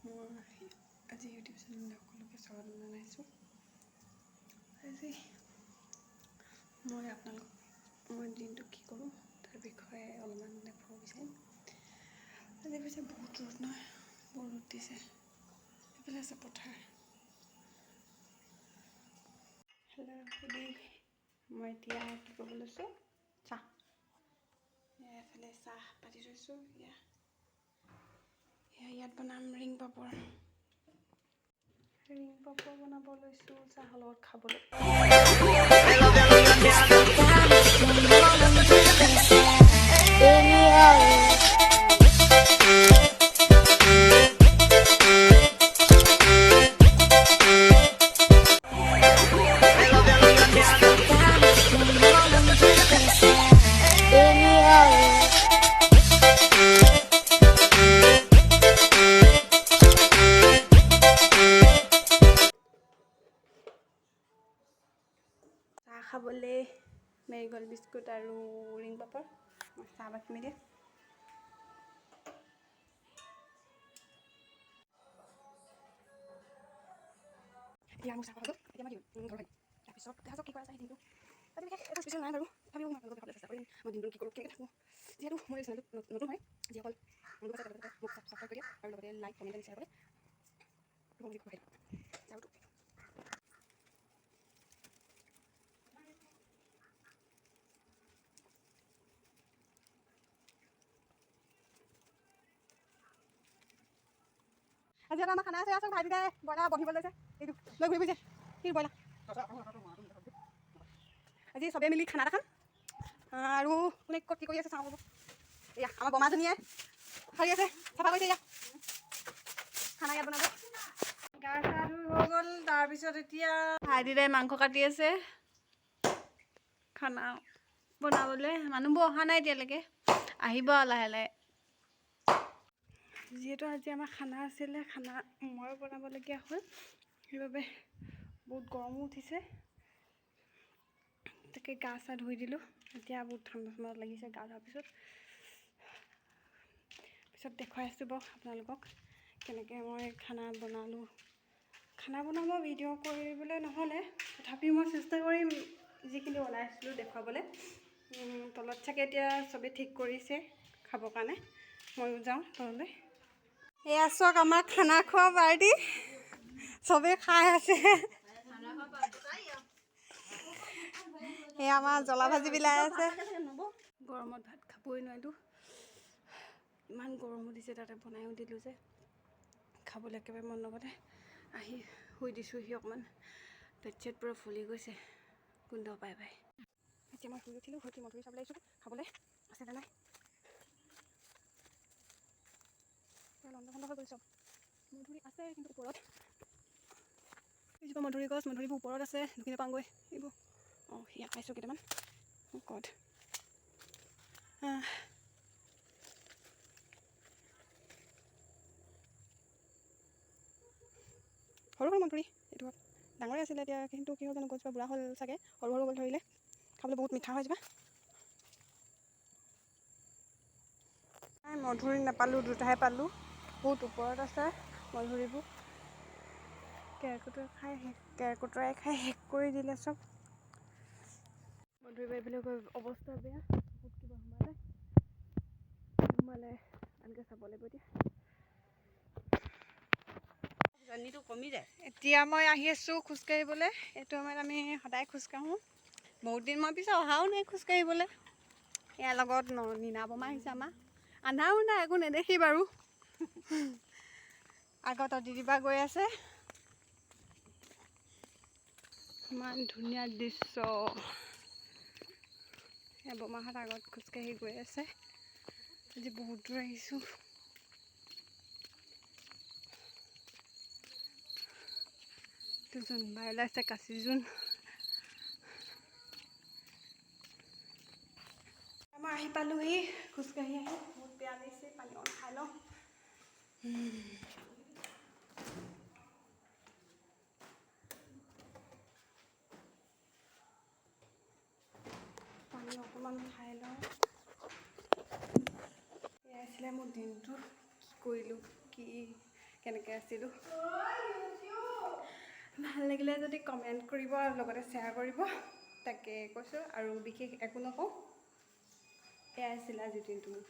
মই আজি YouTube channel সকলোকে স্বাগত জনাইছোঁ। আজি মই দিনটো কি কৰোঁ তাৰ বিষয়ে অলপমান দেখুৱাব বিচাৰিম। আজি পিছে বহুত ৰ'দ নহয়, বহুত ৰ'দ দিছে। এইফালে আছে পথাৰ। মই এতিয়া কি কৰিব লৈছোঁ, চাহ। এফালে চাহ পাতি থৈছোঁ। ইয়াত বনাম ৰিং পাপৰ বনাব লৈছোঁ চাহৰ লগত খাবলৈ। চাহ খাবলৈ মেৰিগ'ল্ড বিস্কুট আৰু ৰিং পাপৰ। মই চাহ বাকি দিয়ে এতিয়া মোৰ চাহ খোৱা হ'ল। এতিয়া মই দিওঁ ঘৰ তাৰপিছত দেখা যাওক কি কৰা যায় দিনটো। তাতে বিশেষ এটা স্পেচিয়েল নাই বাৰু, তথাপিও মই আপোনালোকক দেখাবলৈ চেষ্টা কৰিম মই দিনটো কি কৰোঁ, কেনেকৈ থাকোঁ। যিহেতু মই চেনেলটো নতুন হয়, যিসকল মোক ছাবস্ক্ৰাইব কৰি দিয়ে আৰু লগতে লাইক কমেণ্ট এণ্ড শ্বেয়াৰ কৰে। আজি আমাৰ খানা আছে, আছোঁ ভাইটিদাই ব্ৰইলাৰ বহিব লৈছে। এইটো লৈ ঘূৰি ফুৰিছে কি ব্ৰইলাৰ। আজি চবেই মিলি খানা এটা খাম। আৰু কোনে ক'ত কি কৰি আছে চাওঁ ৰ'ব। এয়া আমাৰ বমাজনীয়ে সাৰি আছে, চাফা কৰিছে। এয়া খানা ইয়াত বনাব। গা চা ধুই হৈ গ'ল। তাৰপিছত এতিয়া ভাইটিদাই মাংস কাটি আছে খানা বনাবলৈ। মানুহবোৰ অহা নাই এতিয়ালৈকে, আহিব আৰু লাহে লাহে। যিহেতু আজি আমাৰ খানা আছিলে, খানা ময়ো বনাবলগীয়া হ'ল, সেইবাবে বহুত গৰমো উঠিছে। তাকে গা চা ধুই দিলোঁ। এতিয়া বহুত ঠাণ্ডা ঠাণ্ডা লাগিছে গা ধোৱাৰ পিছত দেখুৱাই আছোঁ বাৰু আপোনালোকক কেনেকৈ মই খানা বনালোঁ। খানা বনাব ভিডিঅ' কৰিবলৈ নহ'লে, তথাপিও মই চেষ্টা কৰিম যিখিনি বনাইছিলোঁ দেখুৱাবলৈ। তলত চাগে এতিয়া চবেই ঠিক কৰিছে খাবৰ কাৰণে, ময়ো যাওঁ তললৈ। এয়া চাওক আমাৰ খানা খোৱা পাৰ্টি, চবেই খাই আছে। এয়া আমাৰ জ্বলা ভাজি বিলাই আছে। গৰমত ভাত খাবই নোৱাৰিলোঁ, ইমান গৰমো দিছে। তাতে বনাইও দিলোঁ যে খাবলৈ একেবাৰে মন নগ'লে। আহি শুই দিছোঁহি অকণমান, পেট চেট পূৰা ফুলি গৈছে গোন্ধ পাই। এতিয়া মই শুই উঠিলোঁ, শুই উঠি মধুৰি চাবলৈ আহিছোঁ খাবলৈ আছেনে নাই। লণ্ডা হৈ গ'ল চব। মধুৰি আছে কিন্তু ওপৰত, এইজোপা মধুৰি গছ, মধুৰিবোৰ ওপৰত আছে, ঢুকি নাপাওঁগৈ এইবোৰ। অঁ ইয়াত পাইছোঁ কেইটামান ক'ত। সৰু সৰু মধুৰি, এইটো ডাঙৰে আছিলে এতিয়া, কিন্তু কি হ'ল জানো গছজোপা বুঢ়া হ'ল চাগে, সৰু সৰু গ'ল ধৰিলে। খাবলৈ বহুত মিঠা হয় যোৱা। মধুৰি নাপালোঁ, দুটাহে পালোঁ। বহুত ওপৰত আছে মধুৰিবোৰ। কেৰ্কেটুৱাই খাই শেষ কৰি দিলে চব। মধুৰি বাৰীবলৈ গৈ অৱস্থা বেয়া, বহুত কিবা সোমালে ভালকৈ চাব লাগিব এতিয়া। জাৰ্ণিটো কমি যায়। এতিয়া মই আহি আছোঁ খোজকাঢ়িবলৈ। এইটো সময়ত আমি সদায় খোজকাঢ়োঁ। বহুত দিন মই পিছত অহাও নাই খোজকাঢ়িবলৈ। ইয়াৰ লগত নীনা বমা আহিছে আমাৰ। আন্ধাৰো নাই, একো নেদেখি বাৰু। আগত অদিতিবা গৈ আছে। ইমান ধুনীয়া দৃশ্য। বমাহঁত আগত খোজকাঢ়ি গৈ আছে। আজি বহুত দূৰ আহিছোঁ। জোনবাই ওলাইছে, কাচি জোন। মই আহি পালোহি খোজকাঢ়ি আহি। বহুত বেয়া লাগিছে, পানী অকণ খাই লওঁ। পানী অকণমান খাই লওঁ। এয়া আছিলে মোৰ দিনটো, কি কৰিলোঁ, কেনেকৈ আছিলোঁ। ভাল লাগিলে যদি কমেণ্ট কৰিব আৰু লগতে শ্বেয়াৰ কৰিব, তাকে কৈছোঁ। আৰু বিশেষ একো নকওঁ, এয়াই আছিল আজিৰ দিনটো।